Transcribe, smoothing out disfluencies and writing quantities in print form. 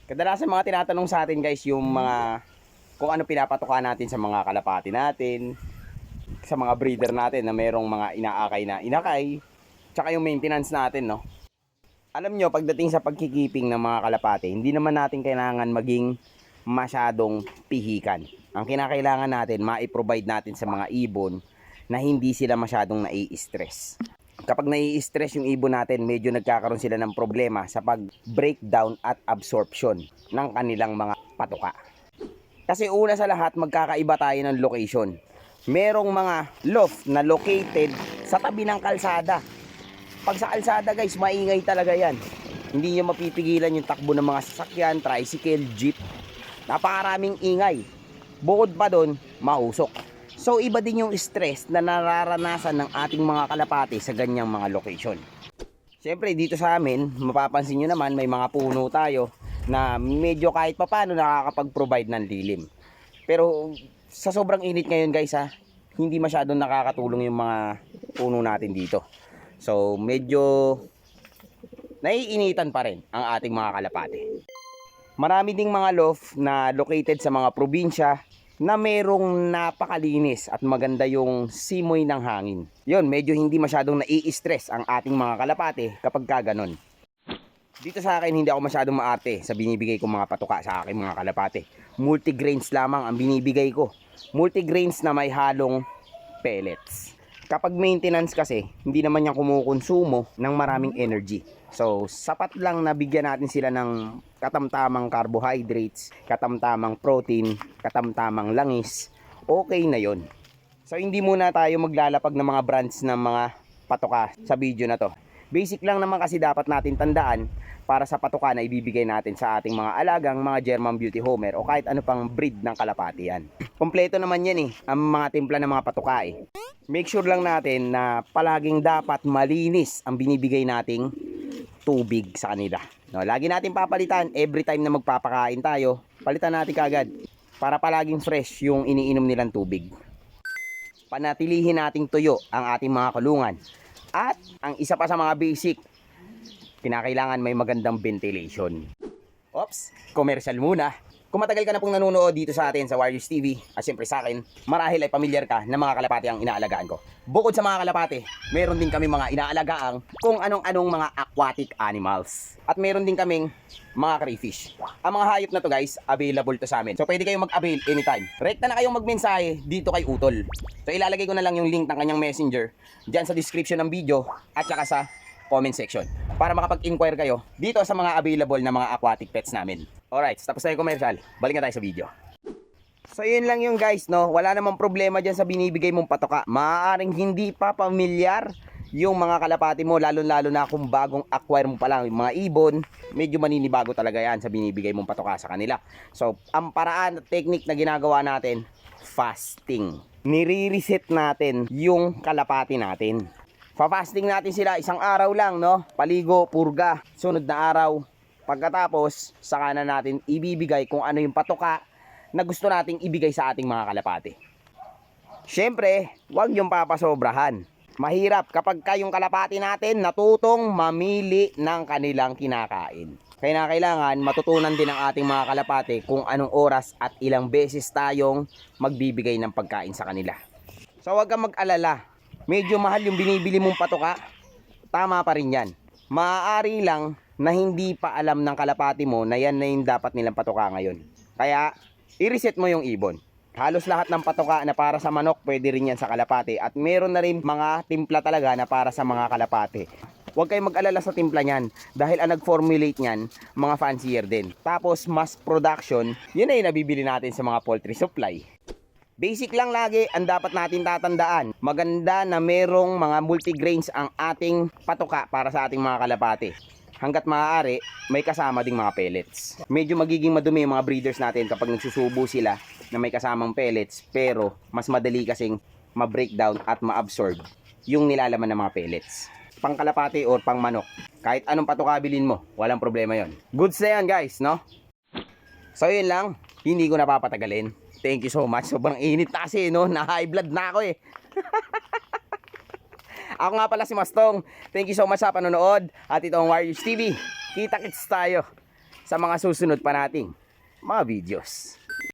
Kadalasan mga tinatanong sa atin guys, yung mga kung ano pinapatuka natin sa mga kalapati natin, sa mga breeder natin na merong mga inaakay na inakay, tsaka yung maintenance natin, no? Alam nyo, pagdating sa pagkikiping ng mga kalapati, hindi naman natin kailangan maging masyadong pihikan. Ang kinakailangan natin, ma-provide natin sa mga ibon na hindi sila masyadong nai-stress. Kapag nai-stress yung ibon natin, medyo nagkakaroon sila ng problema sa pag-breakdown at absorption ng kanilang mga patuka. Kasi una sa lahat, magkakaiba tayo ng location. Merong mga loft na located sa tabi ng kalsada. Pag sa kalsada guys, maingay talaga yan. Hindi nyo mapipigilan yung takbo ng mga sasakyan, tricycle, jeep. Napakaraming ingay. Bukod pa doon, mausok. So iba din yung stress na nararanasan ng ating mga kalapati sa ganyang mga location. Siyempre dito sa amin, mapapansin nyo naman may mga puno tayo na medyo kahit papano nakakapag-provide ng dilim. Pero sa sobrang init ngayon guys hindi masyadong nakakatulong yung mga puno natin dito. So medyo naiinitan pa rin ang ating mga kalapati. Marami ding mga loft na located sa mga probinsya na merong napakalinis at maganda yung simoy ng hangin. Yun, medyo hindi masyadong nai-stress ang ating mga kalapati kapag kaganon. Dito sa akin, hindi ako masyadong maarte sa binibigay kong mga patuka sa aking mga kalapati. Multigrains lamang ang binibigay ko. Multigrains na may halong pellets. Kapag maintenance kasi, hindi naman yan kumukonsumo ng maraming energy. So, sapat lang na bigyan natin sila ng katamtamang carbohydrates, katamtamang protein, katamtamang langis. Okay na yon. So, hindi muna tayo maglalapag ng mga brands ng mga patuka sa video na to. Basic lang naman kasi dapat natin tandaan para sa patuka na ibibigay natin sa ating mga alagang mga German Beauty Homer o kahit ano pang breed ng kalapati yan. Kompleto naman yan ang mga timpla ng mga patuka Make sure lang natin na palaging dapat malinis ang binibigay nating tubig sa kanila. No, lagi natin papalitan every time na magpapakain tayo. Palitan natin kagad para palaging fresh yung iniinom nilang tubig. Panatilihin nating tuyo ang ating mga kulungan. At ang isa pa sa mga basic, kinakailangan may magandang ventilation. Oops, commercial muna. Kung matagal ka na pong nanonood dito sa atin sa Warriors TV, at siyempre sa akin, marahil ay pamilyar ka na mga kalapati ang inaalagaan ko. Bukod sa mga kalapati, meron din kami mga inaalagaan kung anong-anong mga aquatic animals. At meron din kaming mga crayfish. Ang mga hayop na to guys, available to sa amin. So pwede kayong mag-avail anytime. Rekta na kayong magmensahe dito kay Utol. So ilalagay ko na lang yung link ng kanyang messenger dyan sa description ng video at saka sa comment section para makapag-inquire kayo dito sa mga available na mga aquatic pets namin. Alright, tapos na yung commercial. Balik na tayo sa video. So yun lang yung guys, no? Wala namang problema dyan sa binibigay mong patoka. Maaaring hindi pa pamilyar yung mga kalapati mo, lalo-lalo na kung bagong acquire mo pa lang yung mga ibon, medyo maninibago talaga yan sa binibigay mong patoka sa kanila. So ang paraan at technique na ginagawa natin, fasting. Nire-reset natin yung kalapati natin. Pa-fasting natin sila isang araw lang, no? Paligo, purga, sunod na araw. Pagkatapos, saka na natin ibibigay kung ano yung patoka na gusto nating ibigay sa ating mga kalapati. Syempre, huwag yung papasobrahan. Mahirap kapag kayong kalapati natin natutong mamili ng kanilang kinakain. Kaya kailangan matutunan din ng ating mga kalapati kung anong oras at ilang beses tayong magbibigay ng pagkain sa kanila. So huwag kang mag-alala. Medyo mahal yung binibili mong patoka, tama pa rin yan. Maaari lang na hindi pa alam ng kalapati mo na yan na yung dapat nilang patoka ngayon. Kaya, i-reset mo yung ibon. Halos lahat ng patoka na para sa manok, pwede rin yan sa kalapati. At meron na rin mga timpla talaga na para sa mga kalapati. Huwag kayong mag-alala sa timpla niyan dahil ang nag-formulate niyan, mga fancier din. Tapos, mass production, yun ay nabibili natin sa mga poultry supply. Basic lang lagi ang dapat natin tatandaan. Maganda na merong mga multigrains ang ating patoka para sa ating mga kalapati. Hanggat maaari, may kasama ding mga pellets. Medyo magiging madumi yung mga breeders natin kapag nagsusubo sila na may kasamang pellets. Pero mas madali kasing ma-breakdown at ma-absorb yung nilalaman ng mga pellets. Pang kalapati or pang manok, kahit anong patoka bilhin mo, walang problema yon. Goods na yan guys, no? So yun lang, hindi ko napapatagalin. Thank you so much. Sobrang init na kasi, no? Na-high blood na ako Ako nga pala si Mastong. Thank you so much sa panonood. At ito ang Warriors TV. Kita-kits tayo sa mga susunod pa nating mga videos.